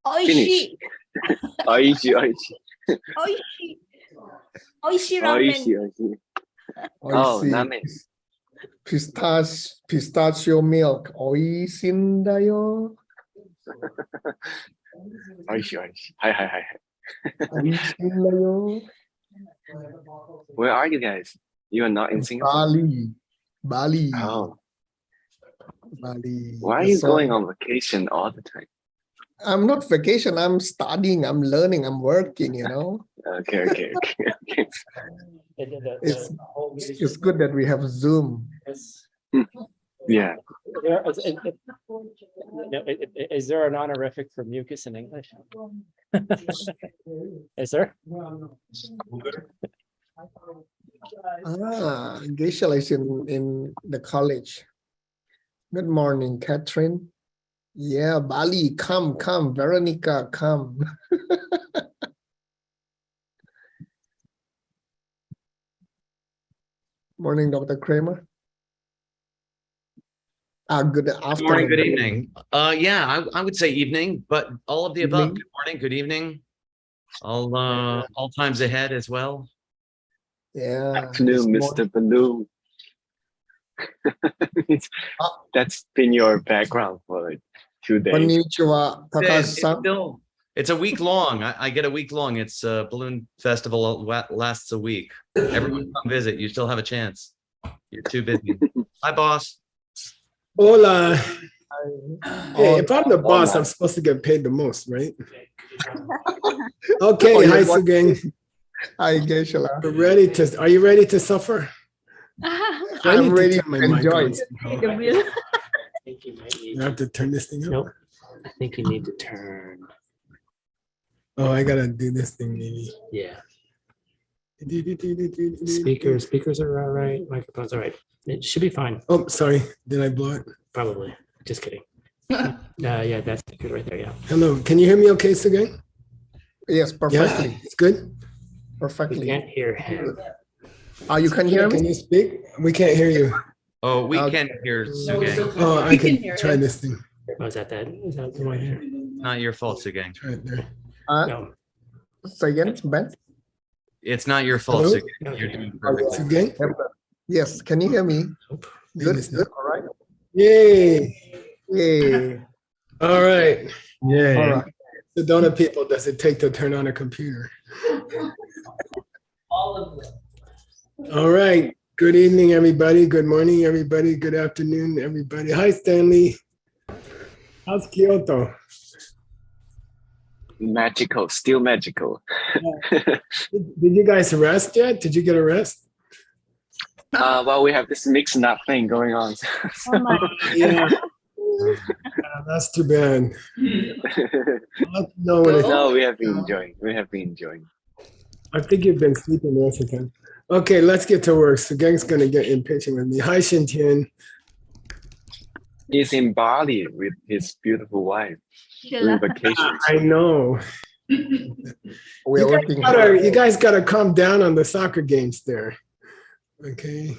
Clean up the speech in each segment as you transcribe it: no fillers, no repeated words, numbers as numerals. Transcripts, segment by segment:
Finish. Oishi, oishi. Oishi. Oishi ramen. Oishi. Oh, ramen. Pistachio milk. Oishindayo. Oishi, oishi. Hi. Oishindayo. Where are you guys? You are not in Singapore? Bali. Oh. Bali. Why are you going on vacation all the time? I'm not vacation. I'm studying. I'm learning. I'm working, you know. Okay. It's good that we have Zoom. Yeah. Is there an honorific for mucus in English? Is there? Geisha is in the college. Good morning, Catherine. Yeah, Bali, come, Veronica, come. Morning, Dr. Kramer. Good afternoon. Morning, good evening. Yeah, I would say evening, but all of the above. Good morning, good evening. All times ahead as well. Yeah. Afternoon, Mr. Baloo. That's been your background for like 2 days. Konnichiwa, Takashi-san. It's a week long. I get a week long. It's a balloon festival lasts a week. Everyone come visit. You still have a chance. You're too busy. Hi, boss. Hola. Hey, if I'm the boss, I'm supposed to get paid the most, right? Okay, hi, Sugeng. Hi, Geisha. Are you ready to suffer? I'm ready to enjoy. I have to turn this thing up. Nope. I think you need to turn. Oh, I gotta do this thing, maybe. Yeah. Speakers are all right. Microphones all right. It should be fine. Oh, sorry. Did I blow it? Probably. Just kidding. Yeah, that's good right there. Yeah. Hello. Can you hear me okay, Sugeng? Yes, perfectly. Yeah, it's good. Perfectly. We can't hear him. You can hear me? Can you speak? We can't hear you. Oh, we can hear Sugeng. Oh, I can try this thing. Oh, is that the one here? Not your fault, Sugeng. Try it there. No. Say again, Ben? It's not your fault, Hello? Sugeng. You're doing perfectly. Sugeng? Yes, can you hear me? Good, all right. Yay. Yay. All right. Yay. All right. Sedona people, does it take to turn on a computer? All of them. All right. Good evening, everybody. Good morning, everybody. Good afternoon, everybody. Hi, Stanley. How's Kyoto? Magical, still magical. Did you guys rest yet? Did you get a rest? Well, we have this mixed nut thing going on. Yeah. That's too bad. No, we have been enjoying. I think you've been sleeping the rest of the time. Okay, let's get to work. So Gang's gonna get impatient with me. Hi, Shintian. He's in Bali with his beautiful wife doing vacation. I know. We're working hard. You guys gotta calm down on the soccer games there. Okay.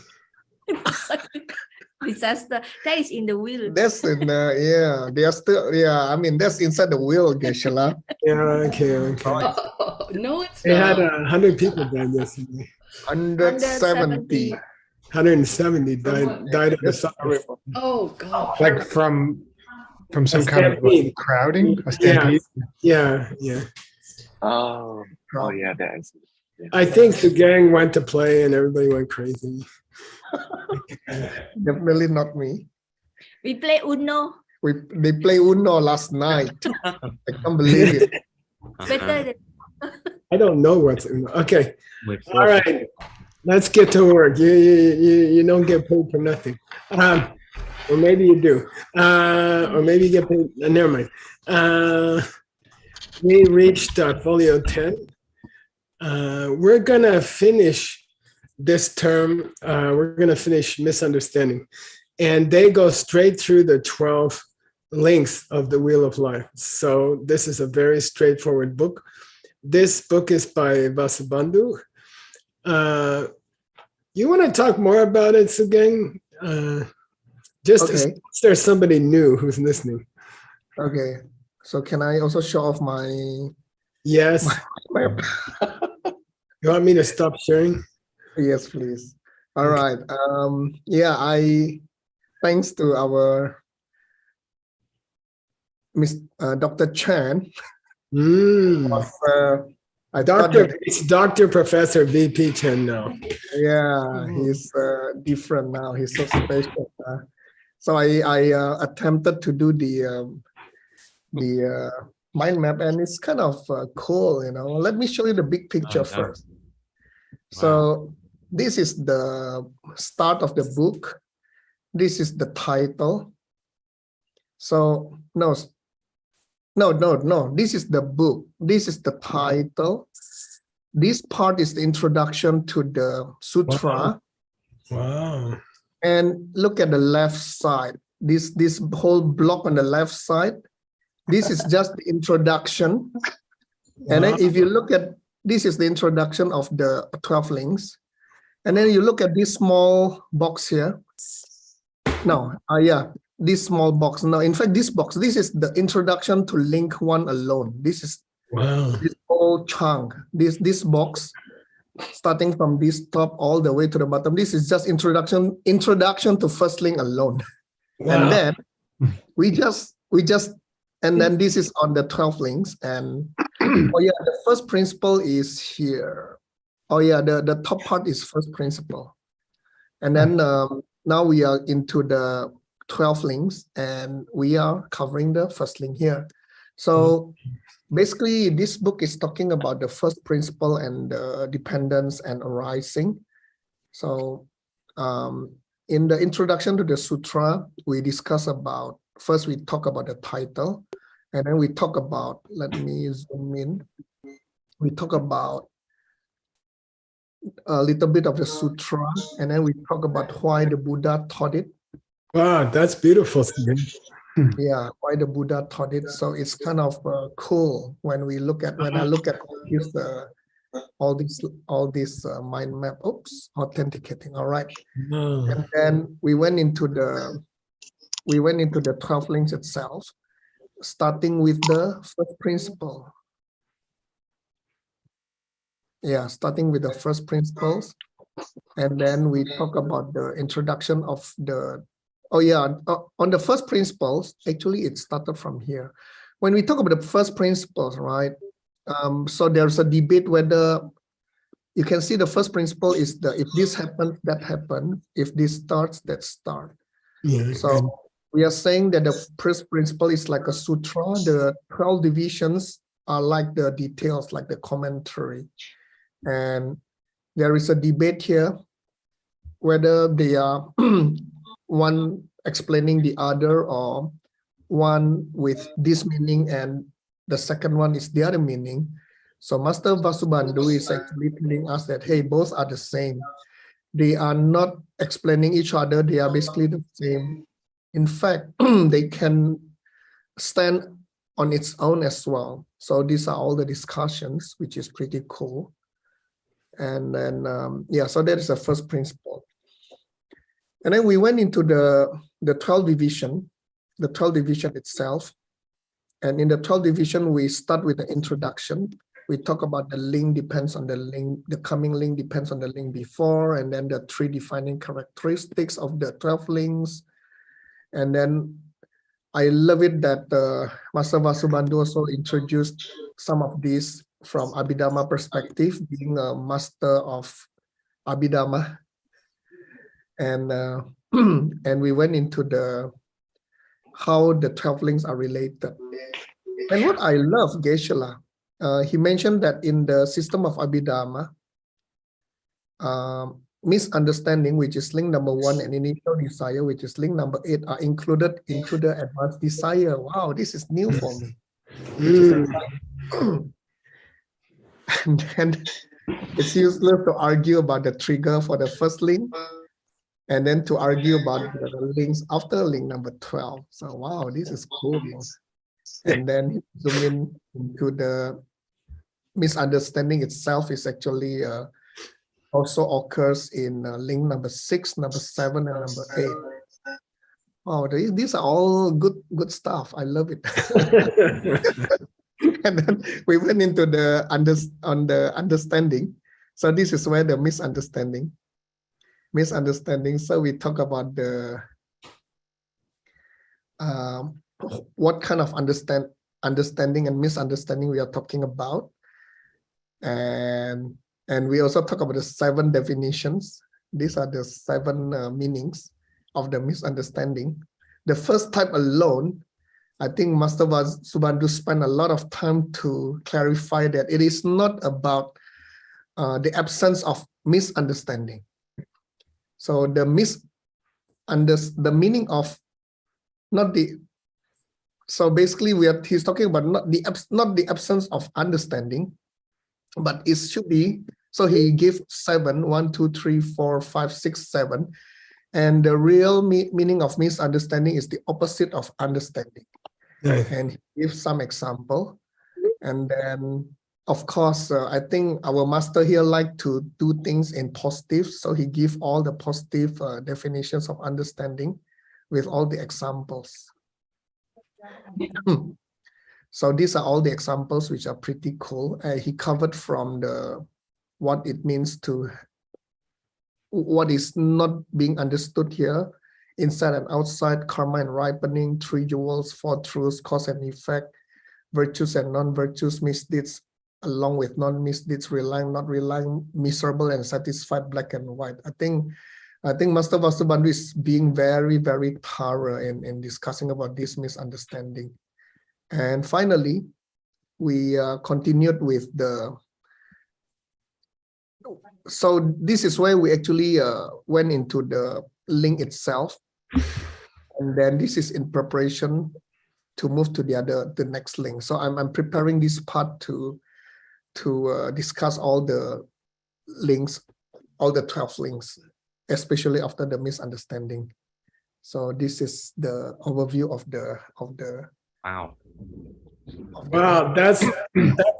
Disaster. That is in the wheel. That's in they are still I mean that's inside the wheel, Geshe-la. Yeah, okay. Oh, no, it's They not. had 100 people died yesterday. 170. 170 died of the soccer. Oh God. Like from some kind of stampede. crowding? A stampede? Yeah. Oh yeah, that is. Yeah. I think the gang went to play and everybody went crazy. Definitely not me. We play Uno. They play Uno last night. I can't believe it. Better than I don't know what's okay. All right, let's get to work. You don't get paid for nothing, or maybe you do, or maybe you get paid. Never mind. We reached folio 10. We're gonna finish this term. We're gonna finish misunderstanding, and they go straight through the 12 links of the Wheel of Life. So this is a very straightforward book. This book is by Vasubandhu. You want to talk more about it, Sugeng? Just Okay. there's somebody new who's listening. Okay. So can I also show off my Yes. map? You want me to stop sharing? Yes, please. All right. Yeah, thanks to our Dr. Chan. Mm. I thought Doctor, that, it's Dr. Professor VP Chen now. yeah, he's different now. He's so special. So I attempted to do the mind map, and it's kind of cool, you know. Let me show you the big picture Oh, first. wow. So this is the start of the book. This is the title. So no. This is the book. This is the title. This part is the introduction to the sutra. Wow. And look at the left side. This whole block on the left side. This is just the introduction. And then if you look at, this is the introduction of the 12 links. And then you look at this small box here. No, yeah, this small box. No, in fact, this box, this is the introduction to link 1 alone. This is this whole chunk, this box, starting from this top all the way to the bottom. This is just introduction to first link alone. Wow. And then we just, and then this is on the 12 links. And oh yeah, the first principle is here. Oh yeah, the top part is first principle. And then now we are into the 12 links, and we are covering the first link here. So basically, this book is talking about the first principle and dependence and arising. So in the introduction to the sutra, we discuss about, first we talk about the title, and then we talk about, let me zoom in, we talk about a little bit of the sutra, and then we talk about why the Buddha taught it. Wow, that's beautiful. Yeah, why the Buddha taught it. So it's kind of cool when we look at, when I look at this, all these mind map. Oops, authenticating. All right, and then we went into the 12 links itself, starting with the first principle. Yeah, starting with the first principles, and then we talk about the introduction of the. Oh yeah, on the first principles, actually it started from here. When we talk about the first principles, right? So there's a debate whether you can see the first principle is the, if this happens, that happens. If this starts, that start. Yeah, so we are saying that the first principle is like a sutra. The 12 divisions are like the details, like the commentary. And there is a debate here whether they are one explaining the other, or one with this meaning and the second one is the other meaning. So Master Vasubandhu is actually telling us that, hey, both are the same. They are not explaining each other. They are basically the same. In fact, they can stand on its own as well. So these are all the discussions, which is pretty cool. And then, yeah, so that is the first principle. And then we went into the 12 division, the 12 division itself. And in the 12 division, we start with the introduction. We talk about the link depends on the link, the coming link depends on the link before, and then the 3 defining characteristics of the 12 links. And then I love it that Master Vasubandhu also introduced some of these from Abhidhamma perspective, being a master of Abhidhamma. And and we went into the how the 12 links are related. And what I love, Geshe-la, he mentioned that in the system of Abhidhamma, misunderstanding, which is link number 1, and initial desire, which is link number 8, are included into the advanced desire. Wow, this is new for me. And then it's useless to argue about the trigger for the first link, and then to argue about the links after link number 12. So wow, this is cool. And then zoom in into the misunderstanding itself is actually also occurs in link number 6, number 7, and number 8. Oh, these are all good stuff. I love it. And then we went into the understanding. So this is where the misunderstanding. So we talk about the what kind of understanding and misunderstanding we are talking about, and we also talk about the 7 definitions. These are the 7 meanings of the misunderstanding. The first type alone, I think Master Vasubandhu spent a lot of time to clarify that it is not about the absence of misunderstanding. So the meaning of not the. So basically, he's talking about not the absence of understanding, but it should be. So he gave 7, 1, 2, 3, 4, 5, 6, 7. And the real meaning of misunderstanding is the opposite of understanding. Right. And he gives some example. And then, of course, I think our master here like to do things in positive. So he gives all the positive definitions of understanding with all the examples. So these are all the examples which are pretty cool. He covered from what it means to what is not being understood here, inside and outside, karma and ripening, 3 jewels, 4 truths, cause and effect, virtues and non-virtues, misdeeds, along with non-misdeeds, relying, not relying, miserable and satisfied, black and white. I think Master Vasubandhu is being very, very thorough in discussing about this misunderstanding. And finally, we continued with the. So this is where we actually went into the link itself, and then this is in preparation to move to the next link. So I'm preparing this part to discuss all the links, all the 12 links, especially after the misunderstanding. So this is the overview of the Wow. Wow, that's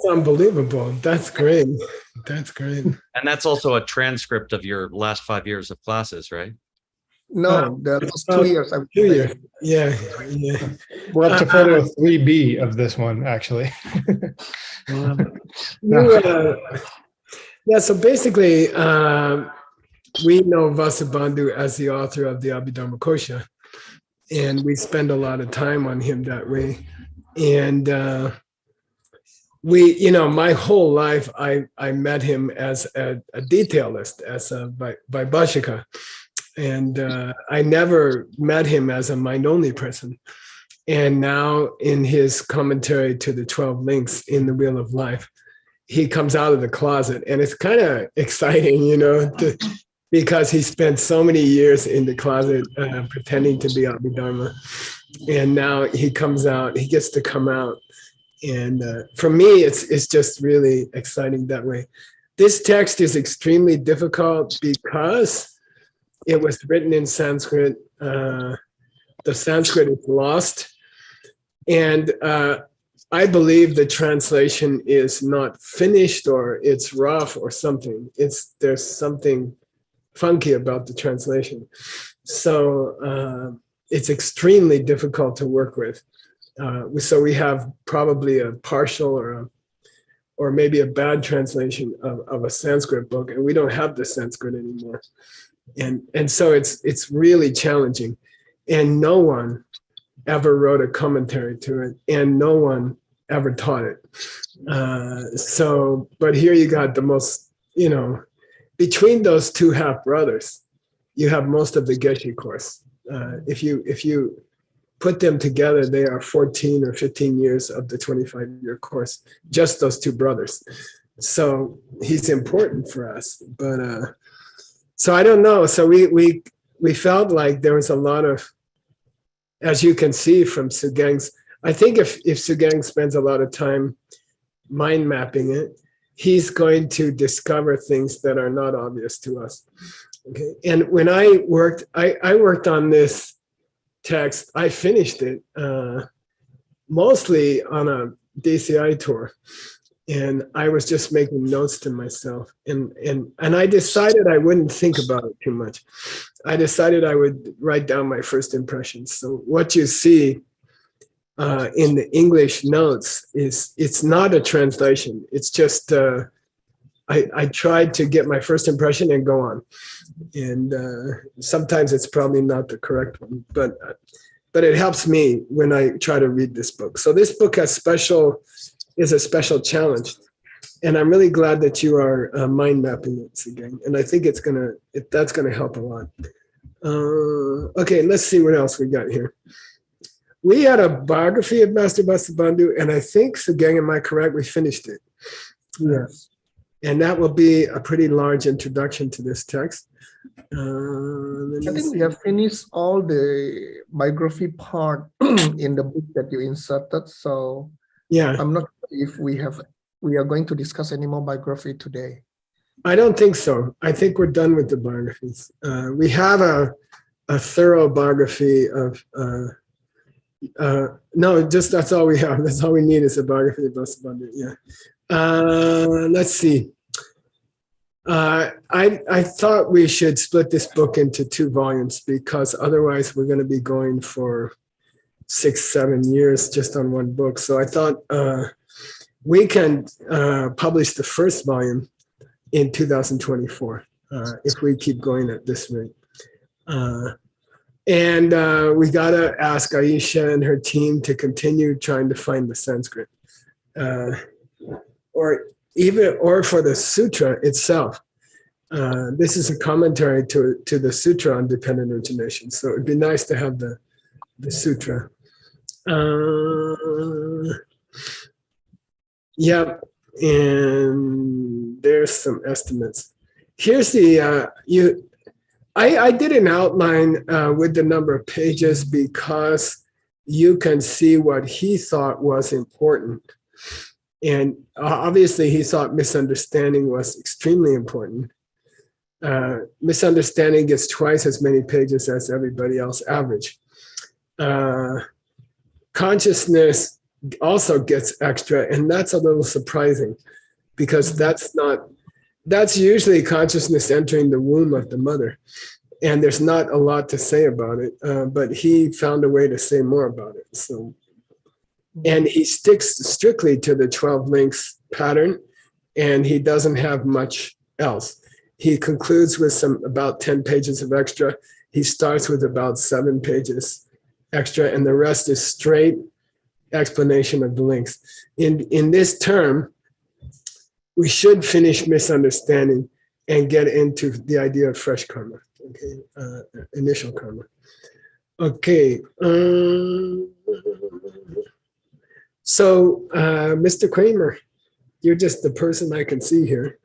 unbelievable. That's great. That's great. And that's also a transcript of your last 5 years of classes, right? No, the last 2 years. 2 years. Yeah. We're up to photo 3B of this one, actually. Yeah, so basically, we know Vasubandhu as the author of the Abhidharma Kosha, and we spend a lot of time on him that way. And my whole life, I met him as a detailist, as a Vaibhashika. And I never met him as a mind-only person. And now in his commentary to the 12 links in the Wheel of Life, he comes out of the closet, and it's kind of exciting, because he spent so many years in the closet pretending to be Abhidharma. And now he comes out, he gets to come out. And for me, it's just really exciting that way. This text is extremely difficult because it was written in Sanskrit. The Sanskrit is lost. And I believe the translation is not finished, or it's rough or something. There's something funky about the translation. So it's extremely difficult to work with. So we have probably a partial or maybe a bad translation of a Sanskrit book, and we don't have the Sanskrit anymore. And so it's really challenging. And no one ever wrote a commentary to it, and no one ever taught it. But here you got the most, between those two half brothers, you have most of the Geshe course. If you put them together, they are 14 or 15 years of the 25-year course, just those two brothers. So he's important for us. But so I don't know. So we felt like there was a lot of, as you can see from Sugeng's, I think if Sugeng spends a lot of time mind mapping it, he's going to discover things that are not obvious to us. Okay. And when I worked on this text, I finished it mostly on a DCI tour. and I was just making notes to myself, and I decided I wouldn't think about it too much. I decided I would write down my first impressions. So what you see in the English notes is, it's not a translation. It's just I tried to get my first impression and go on. And sometimes it's probably not the correct one, but it helps me when I try to read this book. So this book is a special challenge. And I'm really glad that you are mind mapping it, Sugeng. And I think that's gonna help a lot. Okay, let's see what else we got here. We had a biography of Master Vasubandhu, and I think, Sugeng, am I correct? We finished it. Yes. And that will be a pretty large introduction to this text. I think we have finished all the biography part in the book that you inserted. So Yeah, I'm not sure if we are going to discuss any more biography today. I don't think so. I think we're done with the biographies. We have a thorough biography of, no, just that's all we have. That's all we need is a biography of Vasubandhu. Yeah. Let's see. I thought we should split this book into 2 volumes, because otherwise we're going to be going for 6-7 years just on one book. So I thought we can publish the first volume in 2024 if we keep going at this rate. And we got to ask Aisha and her team to continue trying to find the Sanskrit. Or for the sutra itself. This is a commentary to the sutra on dependent origination. So it'd be nice to have the sutra. Yep, and there's some estimates. Here's the, I did an outline with the number of pages because you can see what he thought was important. And obviously he thought misunderstanding was extremely important. Misunderstanding gets twice as many pages as everybody else average. Consciousness also gets extra, and that's a little surprising, because that's usually consciousness entering the womb of the mother. And there's not a lot to say about it, but he found a way to say more about it. So. And he sticks strictly to the 12 links pattern, and he doesn't have much else. He concludes with about 10 pages of extra. He starts with about 7 pages extra, and the rest is straight explanation of the links. In this term, we should finish misunderstanding and get into the idea of fresh karma, okay, initial karma. Okay. So, Mr. Kramer, you're just the person I can see here.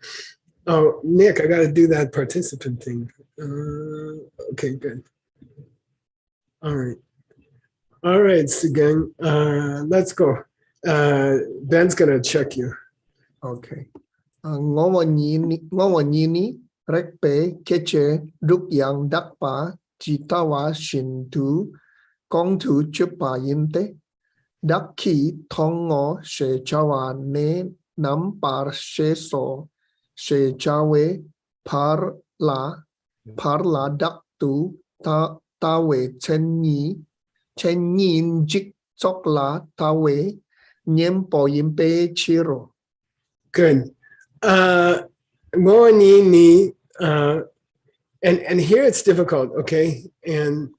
Oh, Nick, I got to do that participant thing. Okay, good. All right. All right, Sugeng, let's go. Ben's going to check you. Okay. Ngawanyini rekpe keche ruk yang dakpa jitawa shintu kongtu chupa yimte. Dakhi thongo she chawa ne nam par she so she chawe par la daktu tawe chenyin jik chokla tawe nyem po yimpe chiro. Good. Moanini, and here it's difficult, okay? And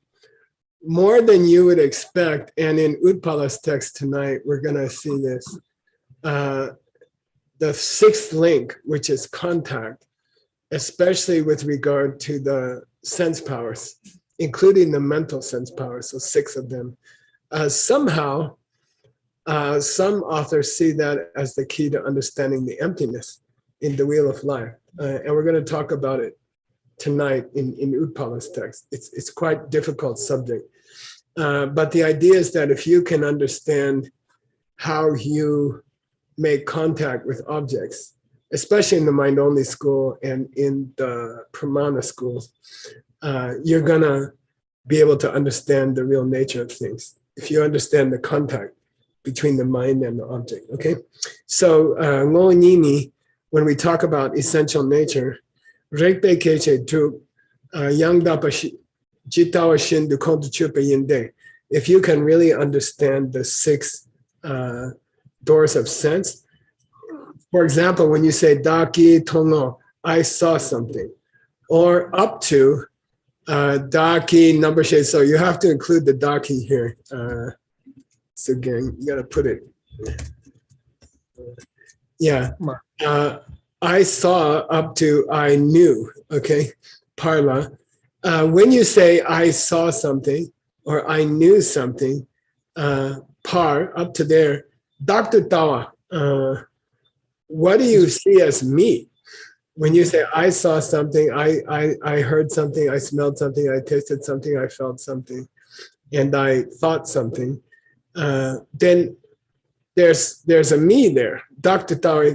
more than you would expect, and in Utpala's text tonight, we're going to see this. The 6th link, which is contact, especially with regard to the sense powers, including the mental sense powers, so 6 of them. Somehow, some authors see that as the key to understanding the emptiness in the wheel of life. And we're going to talk about it tonight in Utpala's text. It's quite difficult subject. But the idea is that if you can understand how you make contact with objects, especially in the mind-only school and in the pramana schools, you're going to be able to understand the real nature of things. If you understand the contact between the mind and the object. Okay, so ngo nini, when we talk about essential nature, rekpe keche tu yang dapa jitawa shin du kontu chupa yinde. If you can really understand the 6 doors of sense, for example, when you say daki tono, I saw something, or up to daki number shade. So you have to include the daki here. Sugeng, you gotta put it. Yeah. I saw up to I knew. Okay. Parla. When you say I saw something or I knew something, par up to there, Dr. Tawa, what do you see as me? When you say I saw something, I heard something, I smelled something, I tasted something, I felt something, and I thought something, then there's a me there. Dr. Tawa,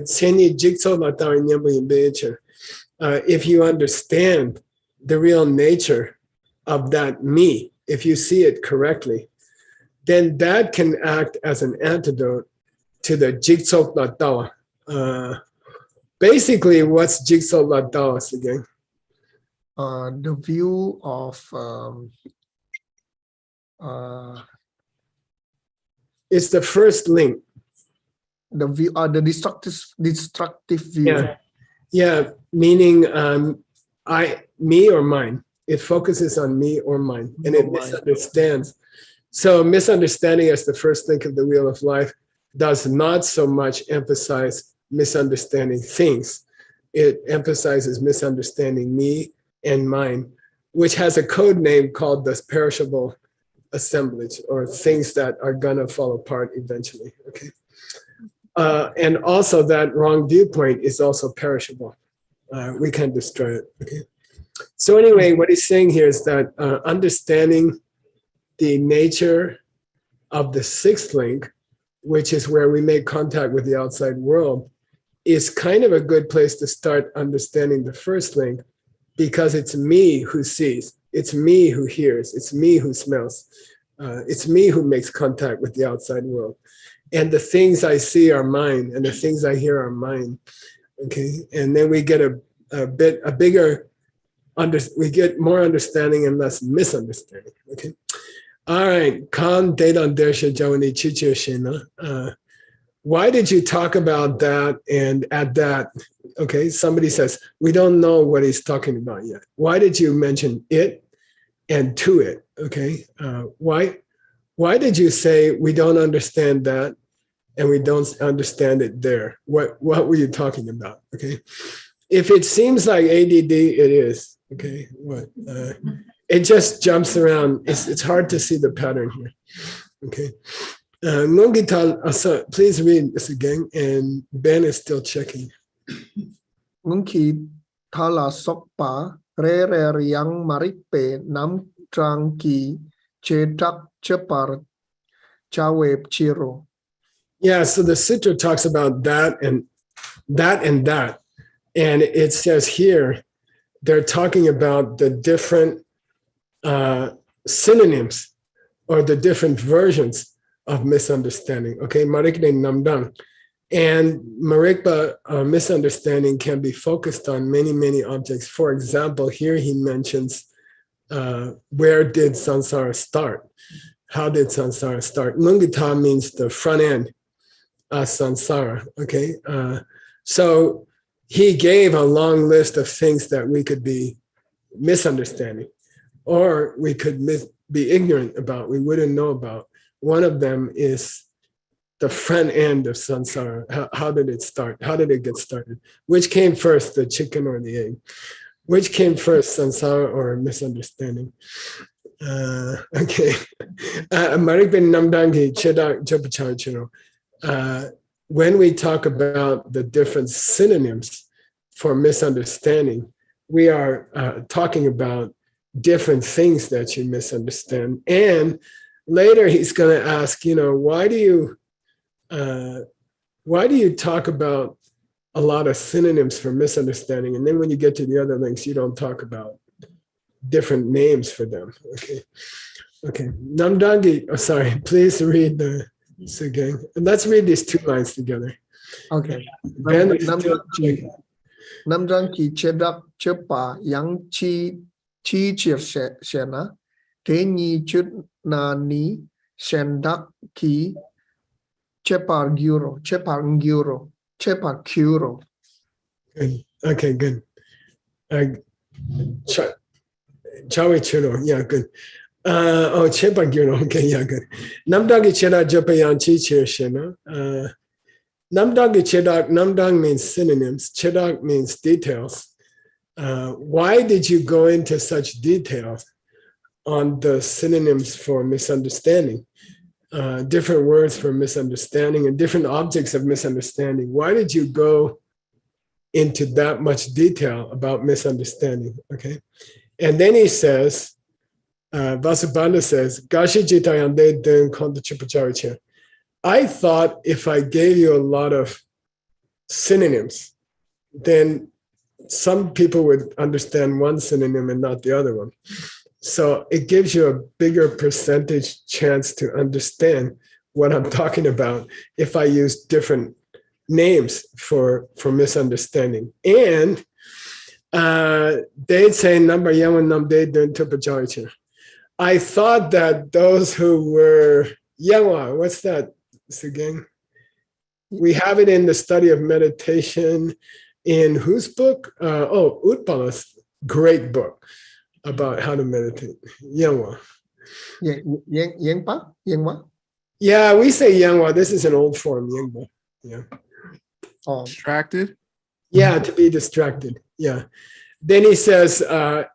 if you understand the real nature of that me, if you see it correctly, then that can act as an antidote to the jigsok la tawa. Basically, what's jigsok la tawa again? The view of It's the first link. the view, the destructive view. Yeah, meaning me or mine. It focuses on me or mine, and it misunderstands. So misunderstanding as the first link of the wheel of life does not so much emphasize misunderstanding things. It emphasizes misunderstanding me and mine, which has a code name called the perishable assemblage, or things that are gonna fall apart eventually, okay? And also that wrong viewpoint is also perishable. We can destroy it, okay? So anyway, what he's saying here is that understanding the nature of the 6th link, which is where we make contact with the outside world, is kind of a good place to start understanding the 1st link, because it's me who sees, it's me who hears, it's me who smells, it's me who makes contact with the outside world. And the things I see are mine, and the things I hear are mine. Okay, and then we get a bigger, we get more understanding and less misunderstanding. Okay, all right. Why did you talk about that and add that? Okay, somebody says we don't know what he's talking about yet. Why did you mention it and to it? Okay, why did you say we don't understand that and we don't understand it there? What were you talking about? Okay, if it seems like ADD, it is. Okay, what? It just jumps around. It's hard to see the pattern here. Okay, please read this again, and Ben is still checking. Nungki thala sokpa re yang maripe nam trangki chetak chepar chaweb chiro. Yeah, so the sutra talks about that and that and that. And it says here, they're talking about the different synonyms or the different versions of misunderstanding. Okay, marikne namdang. And marikpa misunderstanding can be focused on many, many objects. For example, here he mentions where did samsara start? How did samsara start? Mungita means the front end of samsara. Okay, so he gave a long list of things that we could be misunderstanding, or we could be ignorant about, we wouldn't know about. One of them is the front end of samsara. How did it start? How did it get started? Which came first, the chicken or the egg? Which came first, samsara or misunderstanding? Okay. When we talk about the different synonyms for misunderstanding, we are talking about different things that you misunderstand. And later he's going to ask, why do you talk about a lot of synonyms for misunderstanding? And then when you get to the other links, you don't talk about different names for them. Okay. Okay. Namdangi, please read the Sugeng. And let's read these 2 lines together. Okay. Ben is still checking. Nam rang ki chedak chepa yang chi chir shena. Te ni chut na ni shendak ki chepar gyuro. Good. Okay, good. Chawe chiro. Yeah, good. Chepa gyuro. Okay, yeah, good. Namdagi cheda jepa yang chi chir shena. Namdagi chedak. Namdang means synonyms. Chedak means details. Why did you go into such details on the synonyms for misunderstanding? Different words for misunderstanding and different objects of misunderstanding. Why did you go into that much detail about misunderstanding? Okay. And then he says, Vasubandhu says, Gashi jitayande den konta chipacharicha. I thought if I gave you a lot of synonyms, then some people would understand one synonym and not the other one. So it gives you a bigger percentage chance to understand what I'm talking about if I use different names for misunderstanding. And they'd say, I thought that those who were Yangwa, what's that, Sugeng? We have it in the study of meditation in whose book? Utpala's great book about how to meditate. Yangwa. Yangwa? Yeah, we say Yangwa. This is an old form, Yangwa. Yeah. Distracted? Yeah, to be distracted. Yeah. Then he says,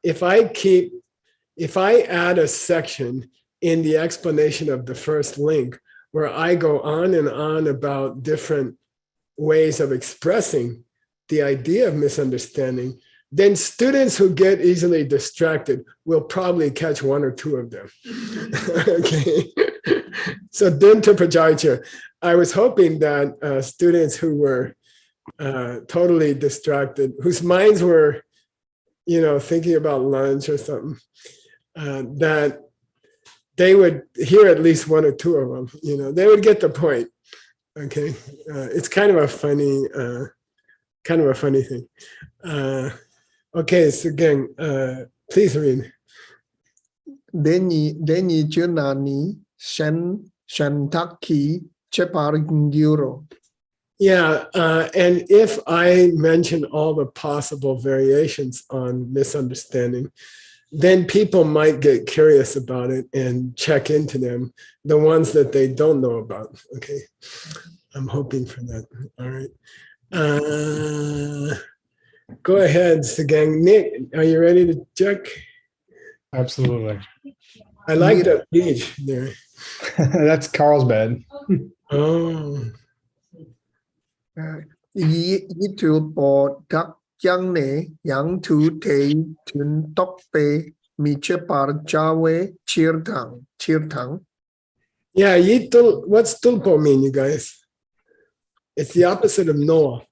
if I add a section in the explanation of the first link where I go on and on about different ways of expressing the idea of misunderstanding, then students who get easily distracted will probably catch 1 or 2 of them. Okay. So Dunta Prajacha, I was hoping that students who were totally distracted, whose minds were, thinking about lunch or something, that they would hear at least 1 or 2 of them. They would get the point. Okay, it's kind of a funny thing. Okay, so again, please read. Deni chunani shantaki chepargyuro. Yeah, and if I mention all the possible variations on misunderstanding, then people might get curious about it and check into them, the ones that they don't know about. Okay, I'm hoping for that. All right. Go ahead, Sugeng. Nick, are you ready to check? Absolutely. I like that page there. That's Carlsbad. Oh. Yitu po dak yang ne yang tu te tun tok pe mi chepar jawe chirtang. Yeah, what's tulpo mean, you guys? It's the opposite of Noah.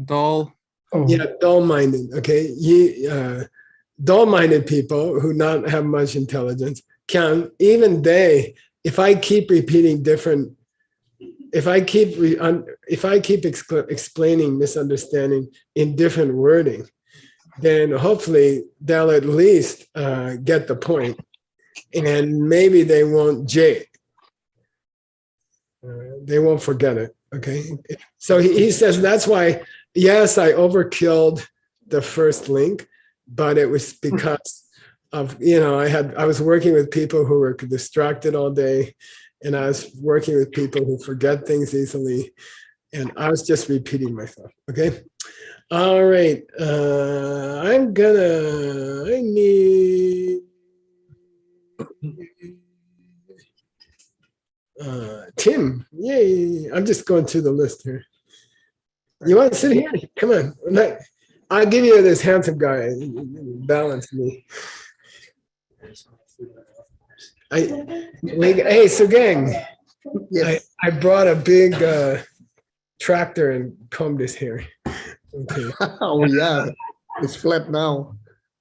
Dull. Oh. Yeah, dull-minded. Okay, dull-minded people who not have much intelligence can, even they, if I keep repeating different, if I keep explaining misunderstanding in different wording, then hopefully they'll at least get the point, and maybe they won't jade. They won't forget it. Okay, so he says that's why. Yes, I overkilled the first link, but it was because of, I was working with people who were distracted all day, and I was working with people who forget things easily, and I was just repeating myself. Okay. All right. I need Tim. Yay. I'm just going through the list here. You want to sit here? Come on. I'll give you this handsome guy. Balance me. Hey, Sugeng. Yes. I brought a big tractor and combed his hair. Okay. Oh yeah, it's flat now.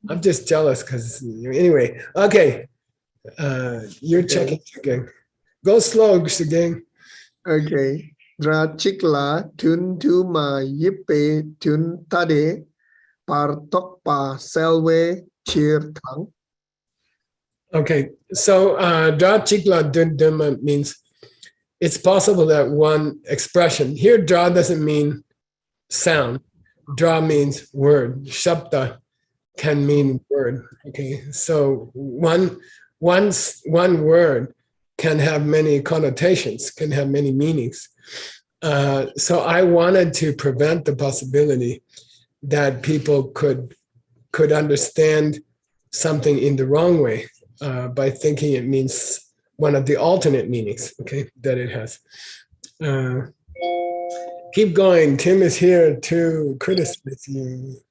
I'm just jealous because anyway. Okay. You're checking Sugeng. Go slow, Sugeng. Okay. Dra chikla tun tu ma yippe tun tade par tok pa selwe chir thang. Okay, so dra chikla dun duma means it's possible that one expression, here dra doesn't mean sound, dra means word, shabda can mean word. Okay, so one word can have many connotations, can have many meanings. So I wanted to prevent the possibility that people could understand something in the wrong way by thinking it means one of the alternate meanings, okay, that it has. Keep going. Tim is here to criticize you.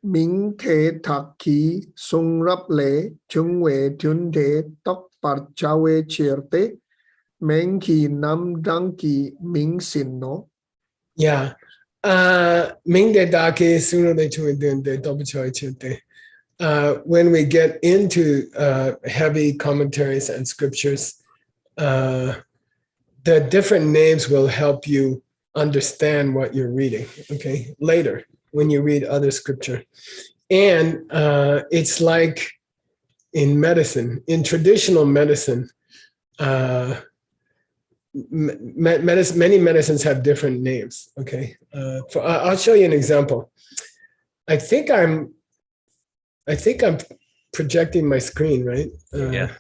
Minh thế thạc khí sung rắp lễ chung về chun thế tóc par chawe chir te meng ki nam dang ki minh sin no. Yeah. Ming de dake sooner they to de double choice. When we get into heavy commentaries and scriptures, the different names will help you understand what you're reading, okay, later when you read other scripture. And it's like in medicine, in traditional medicine, many medicines have different names, okay? I'll show you an example. I think I'm projecting my screen, right? Yeah.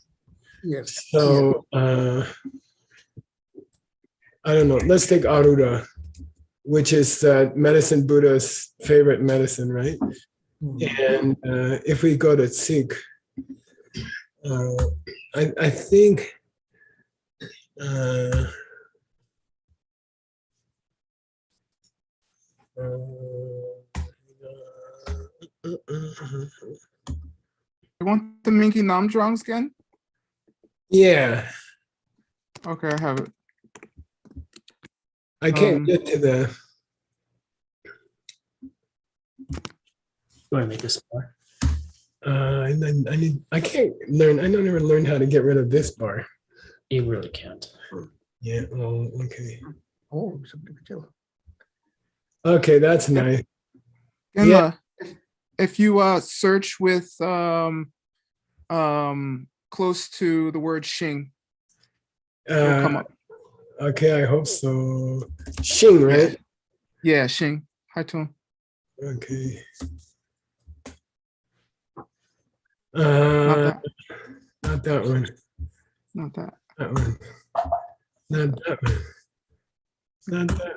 Yes. So I don't know. Let's take Aruda, which is medicine Buddha's favorite medicine, right? And if we go to Sikh, I think You want the Minky Namdrongs again? yeah, Okay, I have it. I can't get to the. Do I make this bar? I can't learn. I don't ever learn how to get rid of this bar. You really can't. Yeah. Oh, okay. Oh, something kecil. Okay, that's nice. And Yeah. if you search with close to the word Xing, it'll come up. Okay, I hope so. Xing, right? Yeah, Xing. Hi, Tom. Okay. Not that. Not that one. Not that. That one. Not that one. Not that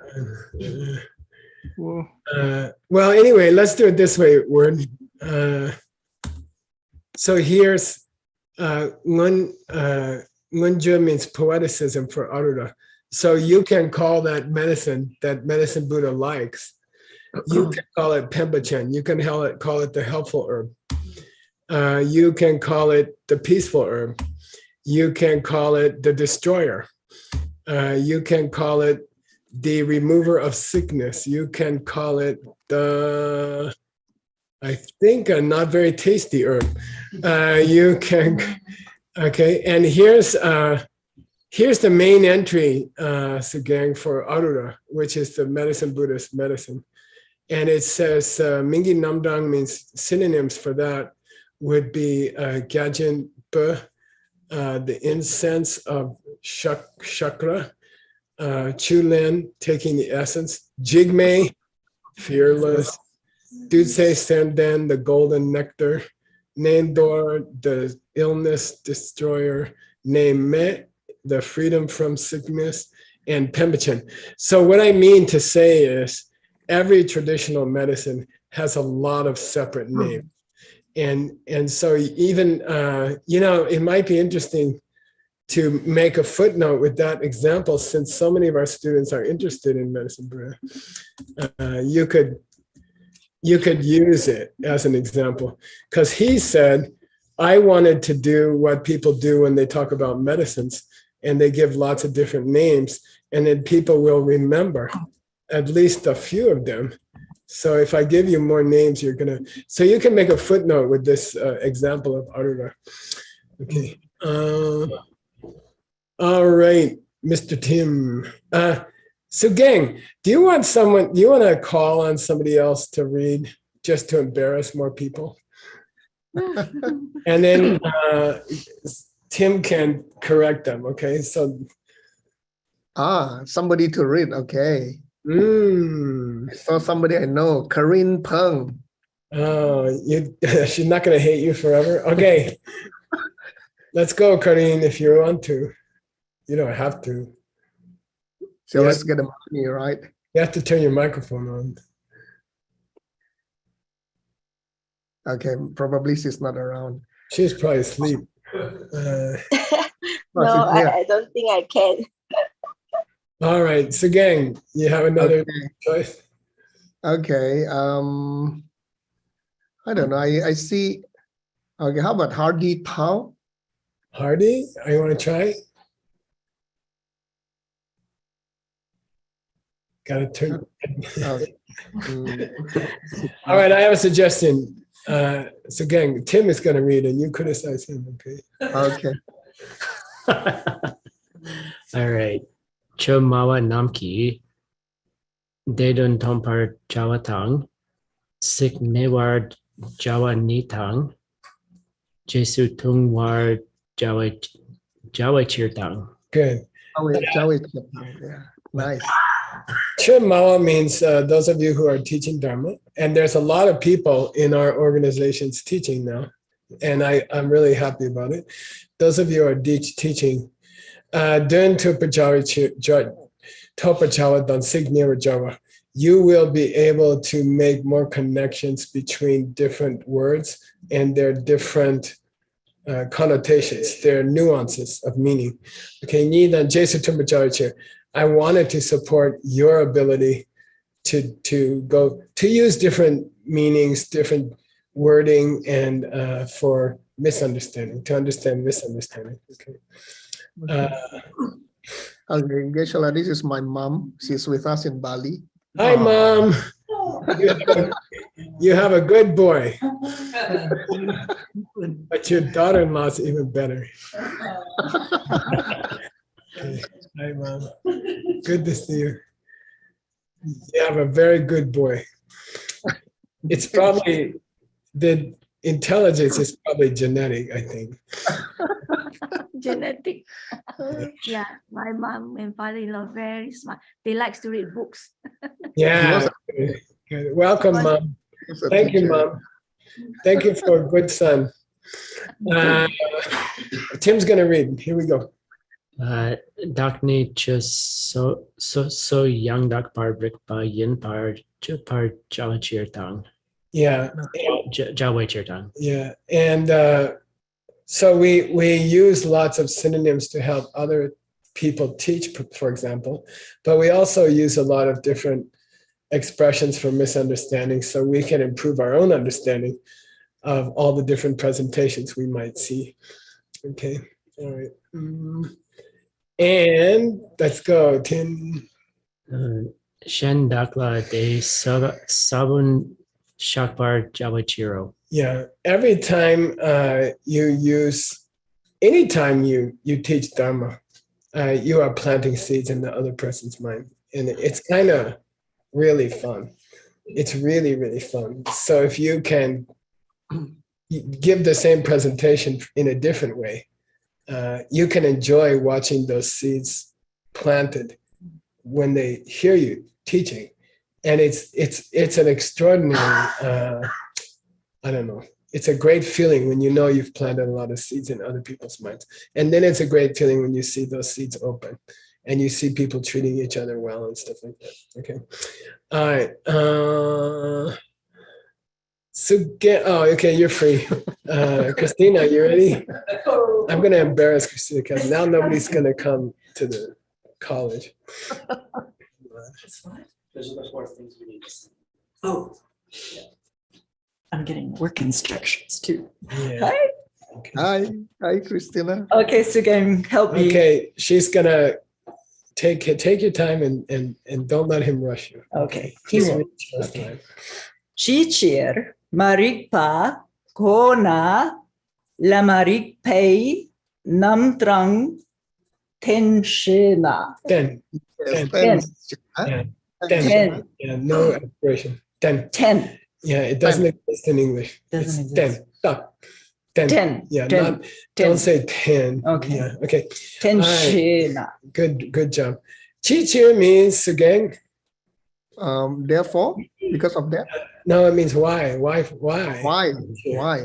one. Whoa. Well, anyway, let's do it this way, Word. So here's Ngunja means poeticism for Aruda. So you can call that medicine Buddha likes. You can call it Pembachen. You can call it the helpful herb. You can call it the peaceful herb. You can call it the destroyer. You can call it the remover of sickness. You can call it the, I think, a not very tasty herb. You can, okay. And here's the main entry, Sugeng, for Aruda, which is the medicine Buddhist medicine. And it says Mingi Namdang means synonyms for that would be Gyajin Be, the incense of chakra, Chulen, taking the essence, Jigme, fearless, Dutse Senden, the golden nectar, Nandor, the illness destroyer, Name, the freedom from sickness, and Pembachen. So what I mean to say is every traditional medicine has a lot of separate names. And so even, it might be interesting to make a footnote with that example, since so many of our students are interested in medicine Buddha. You could use it as an example, because he said, I wanted to do what people do when they talk about medicines, and they give lots of different names, and then people will remember at least a few of them. So if I give you more names, so you can make a footnote with this example of Aruda. Okay. All right. Mr. Tim. Sugeng, do you want to call on somebody else to read just to embarrass more people? And then Tim can correct them, okay? So somebody to read. Okay. mm, I saw somebody I know, Karin Peng. oh, she's not going to hate you forever. Okay. Let's go, Karin, if you want to. You don't have to. So Yes. let's get the money, right? You have to turn your microphone on. Okay, probably she's not around. She's probably asleep. Oh, No, she's here. I don't think I can. All right, Sugeng, you have another choice? Okay. I don't know. I see. Okay, how about Hardy Tao? Hardy, you want to try? Gotta turn. Okay. All right, I have a suggestion. Sugeng, Tim is going to read and you criticize him, okay? Okay. All right. Chomawa namki. Dedon tompar jawatang. Signewar jawa nitang. Jesu tungwar jawa chirtang. Good. Yeah, nice. Chimmawa means those of you who are teaching Dharma. And there's a lot of people in our organizations teaching now. And I'm really happy about it. Those of you who are teaching, Dun Topachawa Dan Signira Jawa, you will be able to make more connections between different words and their different connotations, their nuances of meaning. Okay, Nidan Jesu Tumpachawa, I wanted to support your ability to use different meanings, different wording, and for misunderstanding, to understand misunderstanding. Okay. Okay, Geshe-la, this is my mom. She's with us in Bali. Hi, Mom. You have a good boy, but your daughter-in-law is even better. Okay. Hi, Mom. Good to see you. You have a very good boy. It's probably, the intelligence is probably genetic, I think. Genetic. Yeah, my mom and father-in-law very smart. They like to read books. Yeah. Good. Welcome, Mom. Thank you, Mom. Thank you for a good son. Tim's going to read. Here we go. Dakni just so young dak par brick by yin par jawa chirtang. Yeah. Jawa chirtang. Yeah. And so we use lots of synonyms to help other people teach, for example, but we also use a lot of different expressions for misunderstanding so we can improve our own understanding of all the different presentations we might see. Okay. All right. And let's go, Tim. Shen dakla de sabun shakbar jawa chiro. Yeah, every time anytime you teach Dharma, you are planting seeds in the other person's mind. And it's kind of really fun. It's really, really fun. So if you can give the same presentation in a different way, you can enjoy watching those seeds planted when they hear you teaching. And it's an extraordinary, I don't know, it's a great feeling when you know you've planted a lot of seeds in other people's minds. And then it's a great feeling when you see those seeds open and you see people treating each other well and stuff like that. Okay. All right. Okay, you're free. Christina, you ready? I'm going to embarrass Christina because now nobody's going to come to the college. Those are the 4 things we need to see. Oh, yeah. I'm getting work instructions too. Yeah. Hi. Okay. Hi, Christina. Okay, Sugeng, help me. Okay, she's going to take your time and don't let him rush you. Okay. Just He read won't. the first Okay. time. Chichir, marikpa, kona, lamarikpei, namtrang, Tenshina. Ten. Yes, Ten. huh? Yeah. Ten. Ten. Yeah, no expiration. 10. 10. Yeah, it doesn't exist in English. Doesn't It's exist. 10. Tak. 10. 10. Yeah, 10. not 10. don't say 10. Okay. Yeah, okay. Tenshina. Good job. Chichu means Sugeng. Therefore, because of that, No, it means why. Why? why?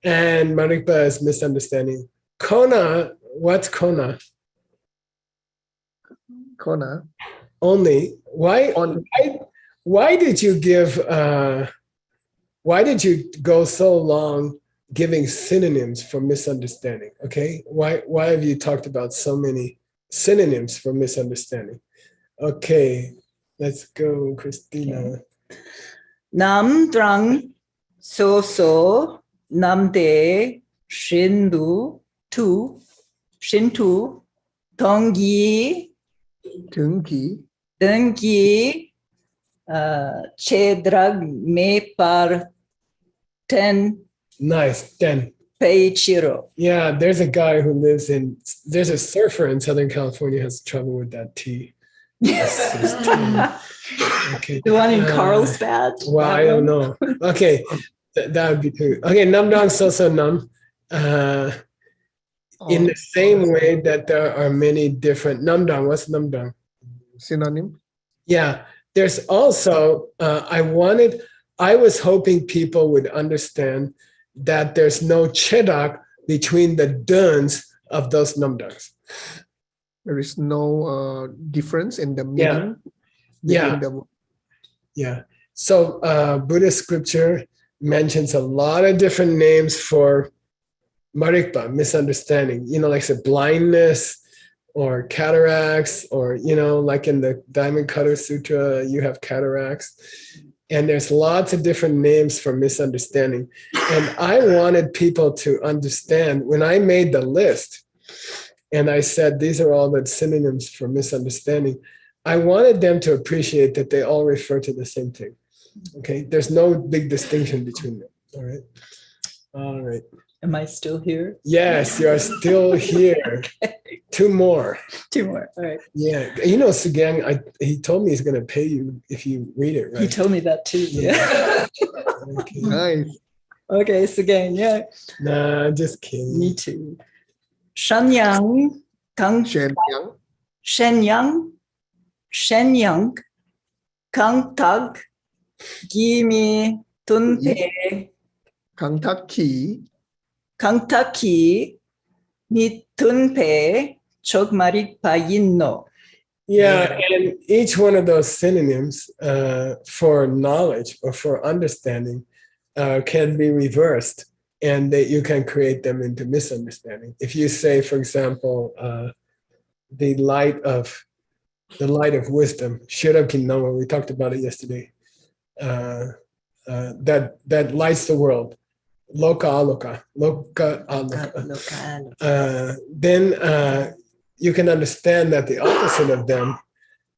And Marikpa is misunderstanding. Kona, what's Kona? Kona. Only. Why? On Why did you give? Why did you go so long giving synonyms for misunderstanding? Okay. Why have you talked about so many synonyms for misunderstanding? Okay. Let's go, Christina. Nam drang so so nam de shindu tu shintu tongi Tunki. dengi chedrag me par ten Nice. 10. peichiro. Yeah, there's a guy who lives in, there's a surfer in Southern California who has trouble with that T. Okay. The one in Carlsbad. Well, I don't know. Okay, that would be too. Okay, nam dang so so nam. In the same way that there are many different nam dang. What's nam dang? Synonym. Yeah, there's also. I was hoping people would understand that there's no chedak between the duns of those nam dangs. There is no difference in the Yeah. meaning. Yeah. between the- Yeah. So Buddhist scripture mentions a lot of different names for marikpa, misunderstanding, like I said, blindness or cataracts, or, like in the Diamond Cutter Sutra, you have cataracts. And there's lots of different names for misunderstanding. And I wanted people to understand when I made the list and I said, these are all the synonyms for misunderstanding. I wanted them to appreciate that they all refer to the same thing. Okay, there's no big distinction between them. All right. Am I still here? Yes, you are still here. Two more. Two more. All right. Yeah, Sugeng, he told me he's going to pay you if you read it, right? He told me that too. Yeah. Okay. Nice. Okay. So again, yeah. Nah, just kidding. Me too. Shanyang, Kang Shenyang. Shenyang, Shenyang, Kang Tag, Gimi, Tunpe, Kentucky. Kangtaki, Ni Tunpe, Chokmarik Payinno. Yeah, and each one of those synonyms for knowledge or for understanding can be reversed, and that you can create them into misunderstanding. If you say, for example, the light of wisdom, Shirakinama, we talked about it yesterday, that lights the world, loka aloka, then you can understand that the opposite of them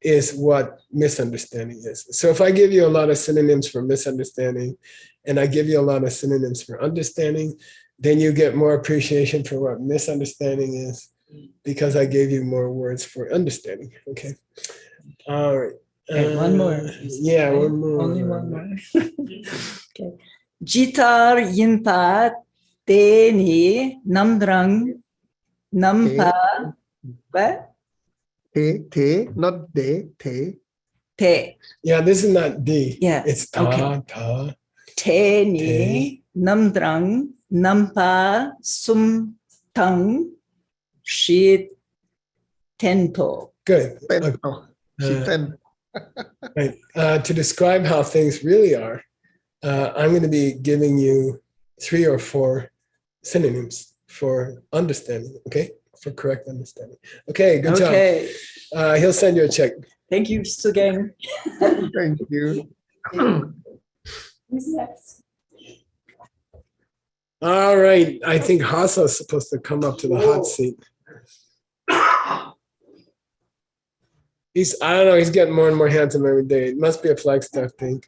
is what misunderstanding is. So if I give you a lot of synonyms for misunderstanding, and I give you a lot of synonyms for understanding, then you get more appreciation for what misunderstanding is, because I gave you more words for understanding. Okay. All right. Okay, one more. Yeah, one more. Only one more. Okay. Jitar Yinpa Teni Namdrang Nampa. What? Te, not de, te. Te. Yeah, this is not D. Yeah. It's ta, Okay. ta. Teni Te. Namdrang Nampa Sum Tang Shi Tento. Good. Ten. Okay. Oh, she ten. Right. To describe how things really are, I'm going to be giving you 3 or 4 synonyms for understanding, okay? For correct understanding. Okay, good Okay. job. He'll send you a check. Thank you, Sugeng. Thank you. Who's next? All right. I think Hasa is supposed to come up to the hot seat. I don't know, he's getting more and more handsome every day. It must be a Flagstaff thing.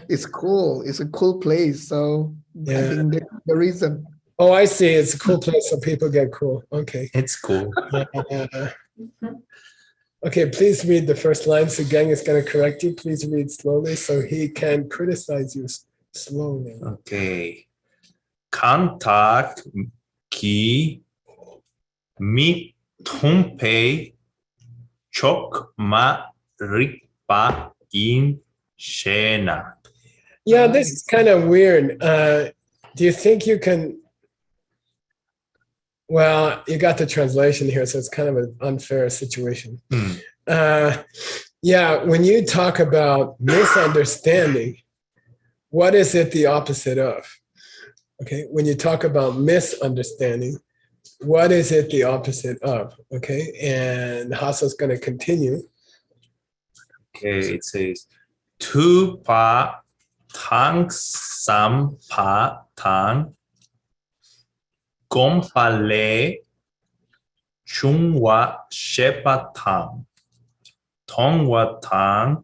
It's cool. It's a cool place. So I Yeah. think that's the reason. Oh, I see. It's a cool place so people get cool. Okay. It's cool. Okay, please read the first line. Sugeng is going to correct you. Please read slowly so he can criticize you slowly. Okay. Contact ki mi tumpe chok ma ripa in shena. Yeah, this is kind of weird. Do you think you can? Well, you got the translation here, so it's kind of an unfair situation. Yeah, when you talk about misunderstanding, what is it the opposite of? Okay, when you talk about misunderstanding, what is it the opposite of? Okay, and Hasa's going to continue. Okay, it says tu pa tang sam pa tang gomfale chungwa shepa tang tongwa tang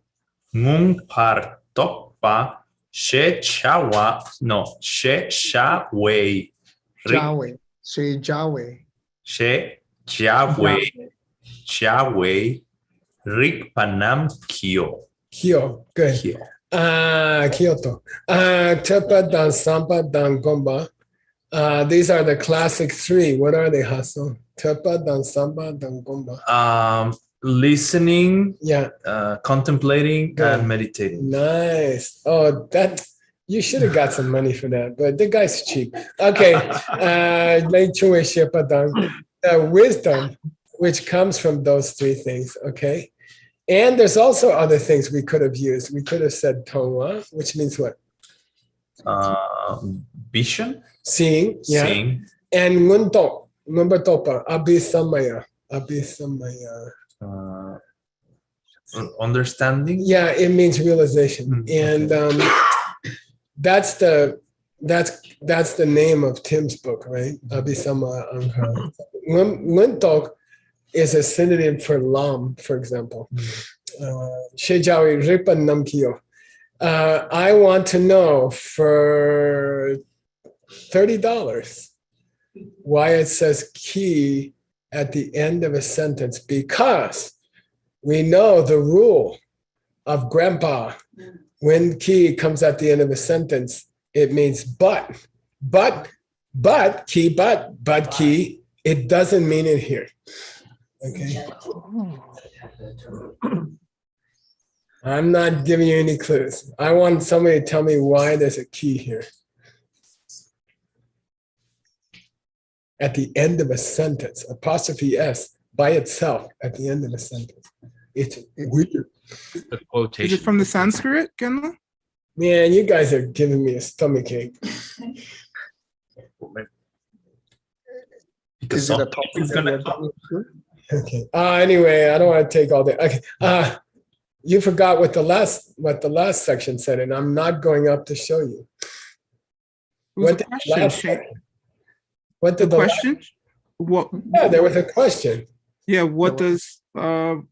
ngung par tokpa she shawa no she shawe Jawe. Say Jawe. she jawe rik panam kyo. Kyo, good. Kyo. Kyoto. Tepa dan sampa dan gomba. These are the classic three. What are they, Hasso? Tepa dan sampa dan gomba. Listening, Yeah, contemplating, Good. and meditating. nice. Oh, that you should have got some money for that, but the guy's cheap. Okay. Wisdom, which comes from those three things. Okay. And there's also other things we could have used. We could have said Tongwa, which means what? Vision, Seeing. Yeah. seeing, And Ngunto, Ngumbatopa, Abhisamaya. Abhisamaya. understanding. Yeah, it means realization. And that's the name of Tim's book, right? Abhisama Ankara. Nguntok is a synonym for lam, for example. Shejawi Ripa Namkyo. I want to know for $30 why it says ki at the end of a sentence, because we know the rule of grandpa. When ki comes at the end of a sentence, it means but ki. It doesn't mean it here. Okay. I'm not giving you any clues. I want somebody to tell me why there's a key here. At the end of a sentence, apostrophe S by itself at the end of a sentence. It's weird. The Is quotation. it from the Sanskrit, Genma? Man, you guys are giving me a stomachache. Because Is it a something topic is that gonna we're come. going through? Okay. Anyway, I don't want to take all day. Okay. You forgot what the last section said, and I'm not going up to show you. It was What a did the question. last Shane. section- What The did the question? What? Yeah, there was a question. Yeah. What is Marikpa?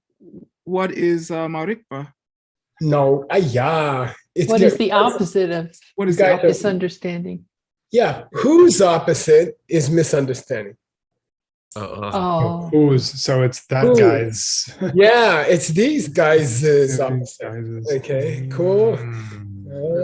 No, yeah. It's What is good. the opposite of What is You the guys are- misunderstanding? Yeah, whose opposite is misunderstanding? Oh, Who's, so it's that Who? guy's. Yeah, it's these guys' These opposite. guys' Okay, cool. Mm.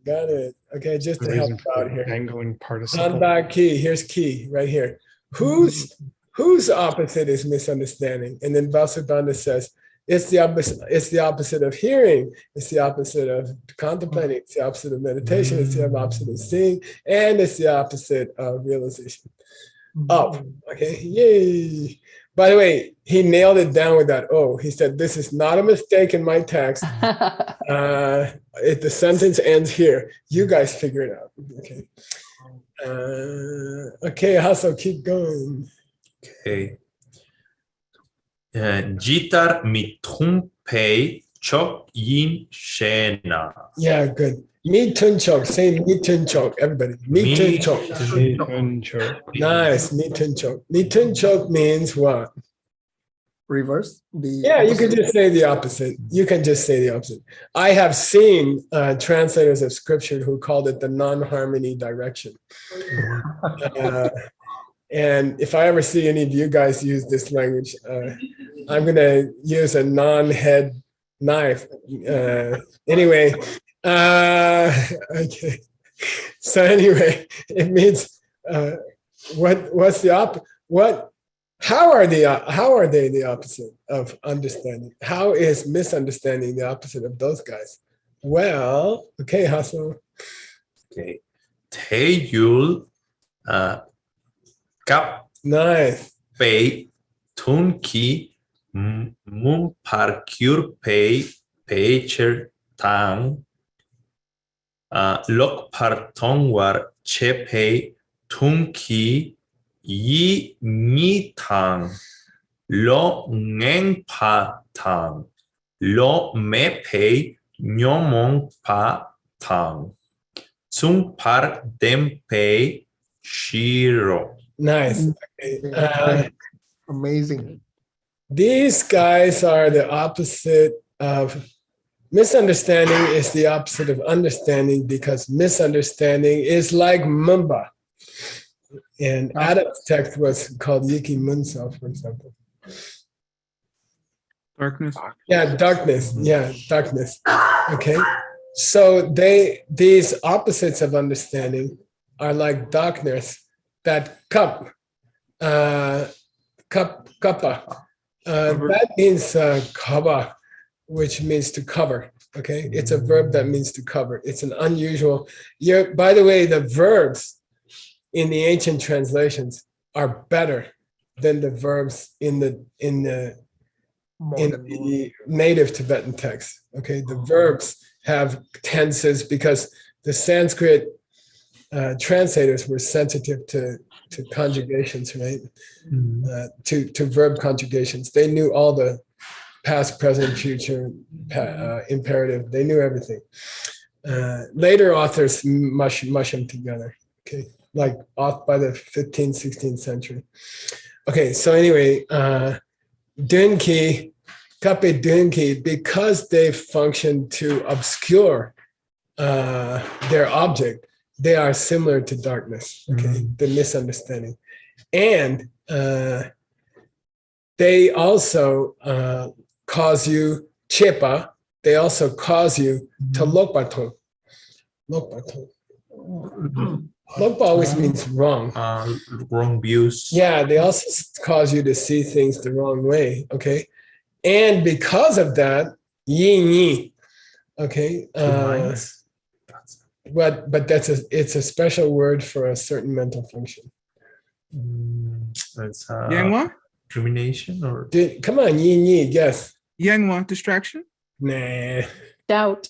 Got it. Okay, just The to help reason you out for here. angling participle. Hanba key. Here's key right here. Whose opposite is misunderstanding? And then Vasubandhu says it's the opposite. It's the opposite of hearing. It's the opposite of contemplating. It's the opposite of meditation. It's the opposite of seeing, and it's the opposite of realization. Up. Okay. Yay. By the way, he nailed it down with that. Oh, he said, this is not a mistake in my text. If the sentence ends here, you guys figure it out. Okay. Okay, Hasso, keep going. Okay. Jitar mitumpe chok yin shena. Yeah, good. Me tunchok. Say me tunchok. Everybody. Me tunchok. Nice. Me tunchok. Me tunchok means what? reverse? Yeah, you could just say the opposite. You can just say the opposite. I have seen translators of scripture who called it the non-harmony direction. And if I ever see any of you guys use this language, I'm going to use a non-head knife. Anyway, okay. So anyway, it means what's the how are they the opposite of understanding? How is misunderstanding the opposite of those guys? Well, okay, Hassel. Okay. Taeyul Kap Nice. Pei Tunki Mum Parkur Pei Peicher Tang Lok Partong War Che Pei Tunki Yi Ni Tang Lo Ngeng Pa Tang Lo Me Pei Nyomong Pa Tang Tsung Par Dem Pei Shiro. Nice. Okay. Amazing. These guys are the opposite of misunderstanding is the opposite of understanding because misunderstanding is like Mumba. And Adam's text was called Yiki Munsel, for example. Darkness. Yeah, darkness. Yeah, darkness. Okay. So these opposites of understanding are like darkness. That kappa. That means cover, which means to cover. Okay, it's a verb that means to cover. It's an unusual. By the way, the verbs in the ancient translations are better than the verbs in the native Tibetan text. Okay, the verbs have tenses because the Sanskrit translators were sensitive to conjugations, right? To verb conjugations. They knew all the past, present, future, imperative. They knew everything. Later authors mush them together, okay? Like off by the 15th, 16th century. Okay, so anyway, Dunki, Kape Dunki, because they function to obscure their object, they are similar to darkness, okay, the misunderstanding. And they also cause you chepa, they also cause you to lokpato. Lokpato. Lokpa always means wrong. Wrong views. Yeah, they also cause you to see things the wrong way, okay? And because of that, yin yi, okay? But it's a special word for a certain mental function. That's Yangwa? discrimination or Come on, yin yi, guess. Yangwa, distraction? Nah. Doubt.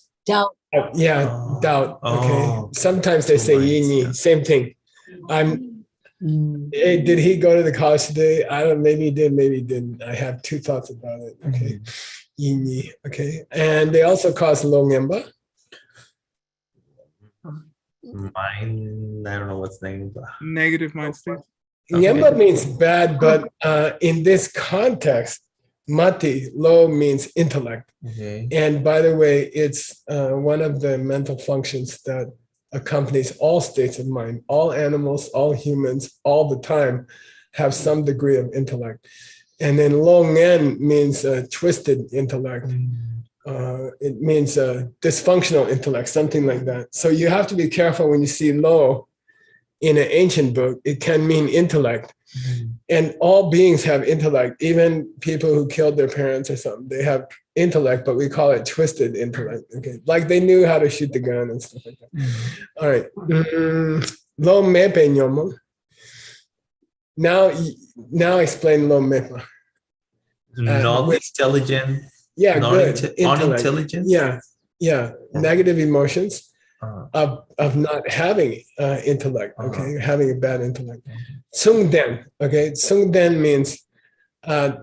Yeah, doubt. Okay. Sometimes they say yin yi, same thing. Hey, did he go to the college today? I don't. Maybe he did. Maybe he didn't. I have two thoughts about it. Okay, yin yi. Okay, and they also cause longemba. mind. I don't know what's name. Negative mind state. Nyemba means bad, but in this context, mati, low means intellect. Okay. And by the way, it's one of the mental functions that accompanies all states of mind. All animals, all humans, all the time have some degree of intellect. And then lo ngen means twisted intellect. It means dysfunctional intellect, something like that. So you have to be careful when you see lo in an ancient book. It can mean intellect. And all beings have intellect, even people who killed their parents or something. They have intellect, but we call it twisted intellect. Okay, like they knew how to shoot the gun and stuff like that. All right. Lo mepe nyomo. Now explain lo mepa. Not intelligent. Yeah, good. Unintelligent. Yeah. Negative emotions of not having intellect. Okay, having a bad intellect. Sugeng. Okay, Sugeng means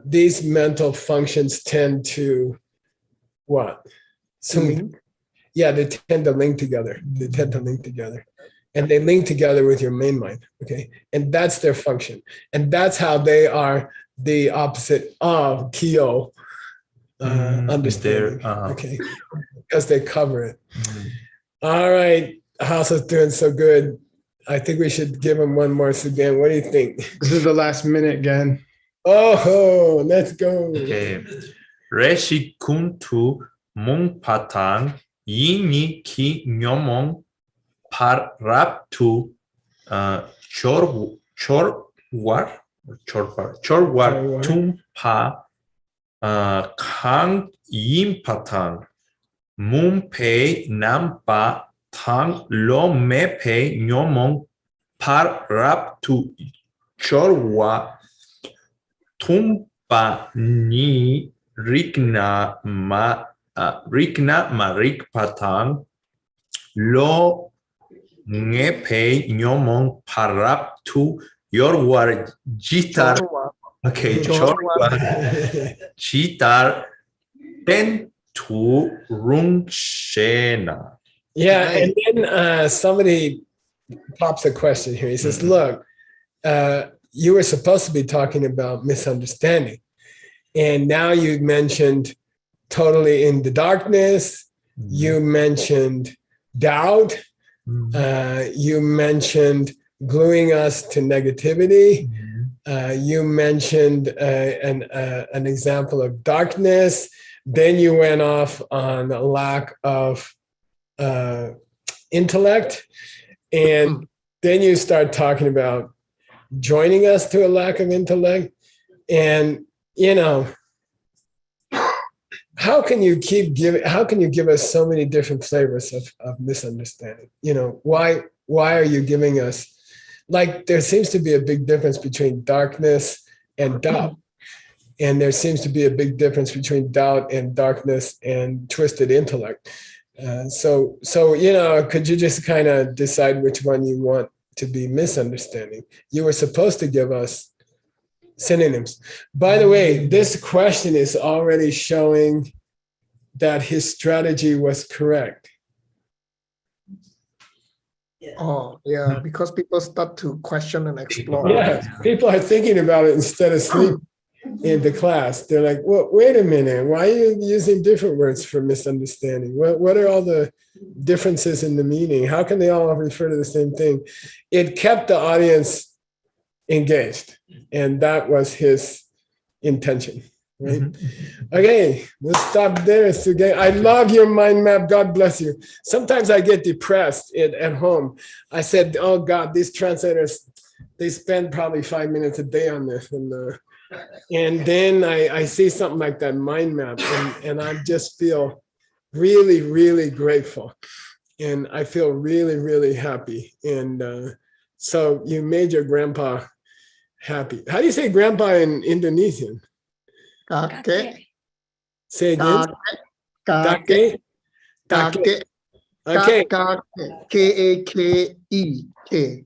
these mental functions tend to what? Yeah, they tend to link together. And they link together with your main mind. Okay, and that's their function, and that's how they are the opposite of Kyo understanding. there, Okay, because they cover it. mm. All right, House is doing so good. I think we should give him one more again. What do you think? This is the last minute again. Oh, let's go. Okay. Reshi kuntu mung patang yini ki nyomong paraptu chorwar tumpa kang yim patang mumpe nampa tang lo mepe nyomong paraptu chorwa tumpa ni rikna marik patang lo ngepe nyomong parap tu yorwar jitar. Okay, chorwa jitar ten tu rung shena. Yeah, and then somebody pops a question here. He says, look, you were supposed to be talking about misunderstanding. And now you mentioned totally in the darkness. You mentioned doubt. You mentioned gluing us to negativity. You mentioned an example of darkness. Then you went off on a lack of intellect. And then you start talking about joining us to a lack of intellect. And, you know, how can you give us so many different flavors of misunderstanding? You know, why are you giving us, like, there seems to be a big difference between darkness and doubt. And there seems to be a big difference between doubt and darkness and twisted intellect. So, you know, could you just kind of decide which one you want to be misunderstanding? You were supposed to give us synonyms. By the way, this question is already showing that his strategy was correct. Oh, yeah, because people start to question and explore. Yeah, people are thinking about it instead of sleep in the class. They're like, well, wait a minute, why are you using different words for misunderstanding? What are all the differences in the meaning? How can they all refer to the same thing? It kept the audience engaged, and that was his intention. Right? Okay, we'll stop there, Sugeng. I love your mind map. God bless you. Sometimes I get depressed at home. I said, oh God, these translators, they spend probably 5 minutes a day on this. And then I see something like that mind map, and I just feel really, really grateful. And I feel really, really happy. And so you made your grandpa happy. How do you say grandpa in Indonesian? Kakek. Say again. Kakek. Kakek. Kakek. Okay. K-A-K-E-K.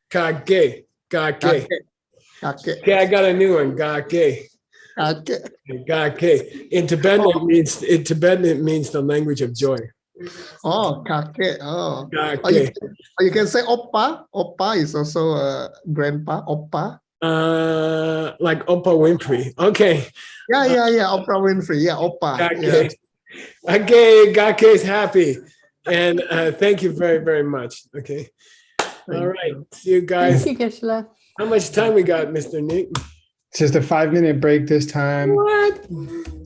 Kakek. Kakek. Kakek. Okay, I got a new one. Kakek. Kakek. Kakek. In Tibetan, it means the language of joy. Oh, kakek. Oh. Kakek. Or you can say oppa. Oppa is also a grandpa. Oppa. Like Oprah Winfrey. Okay. Yeah. Oprah Winfrey. Yeah, oppa. Kakek. Okay, Kakek is happy. And thank you very, very much. Okay. All right. See you guys. Thank you, Geshe-la. How much time we got, Mr. Nick? It's just a 5-minute break this time. What?